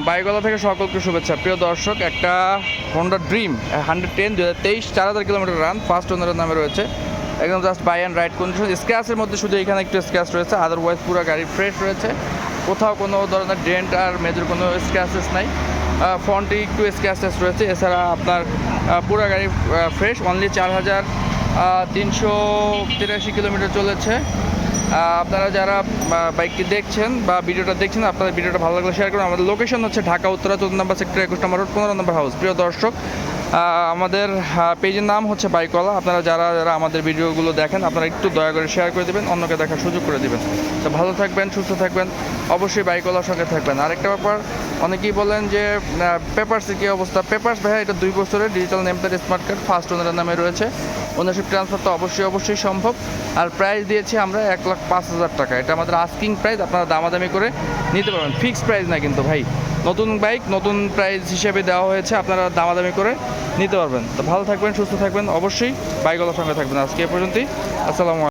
বাইকওয়ালা থেকে সকলকে শুভেচ্ছা। প্রিয় দর্শক, একটা Honda Dream 110 2023 4000 kilometre run, first ওনারের নামে রয়েছে। একদম just buy and ride condition. স্ক্র্যাচের মধ্যে শুধু এখানে একটু স্ক্র্যাচ রয়েছে, আদারওয়াইজ পুরো গাড়ি ফ্রেশ রয়েছে। কোথাও কোনো ধরনের ডেন্ট আর মেজর কোনো স্ক্র্যাচেস নাই। ফ্রন্টে একটু স্ক্র্যাচেস রয়েছে, এছাড়া আপনার পুরো গাড়ি ফ্রেশ। অনলি 4383 কিলোমিটার চলেছে। আপনারা যারা বাইকটি দেখছেন বা ভিডিওটা দেখছেন, আপনাদের ভিডিওটা ভালো লাগলে শেয়ার করুন। আমাদের লোকেশন হচ্ছে ঢাকা উত্তরা 14 নম্বর সেক্টর 21 নম্বর রোড 15 নম্বর হাউস। প্রিয় দর্শক, আমাদের পেজের নাম হচ্ছে বাইকওয়ালা। আপনারা যারা যারা আমাদের ভিডিওগুলো দেখেন, আপনারা একটু দয়া করে শেয়ার করে দেবেন, অন্যকে দেখার সুযোগ করে দেবেন। তো ভালো থাকবেন, সুস্থ থাকবেন, অবশ্যই বাইকওয়ালার সঙ্গে থাকবেন। আরেকটা ব্যাপার, অনেকেই বলেন যে পেপারসের কী অবস্থা। পেপারস ভাইয়া এটা 2 বছরের digital name plate smart card, first ওনারের নামে রয়েছে। ওনারশিপ ট্রান্সফার তো অবশ্যই সম্ভব। আর প্রাইস দিয়েছি আমরা 1,05,000 টাকা। এটা আমাদের আস্কিং প্রাইস, আপনারা দামাদামি করে নিতে পারবেন। ফিক্সড প্রাইস না কিন্তু ভাই, নতুন বাইক নতুন প্রাইস হিসেবে দেওয়া হয়েছে, আপনারা দামাদামি করে নিতে পারবেন। তো ভালো থাকবেন, সুস্থ থাকবেন, অবশ্যই বাইকওয়ালার সঙ্গে থাকবেন। আজকে এ পর্যন্তই। আসসালামু আলাইকুম।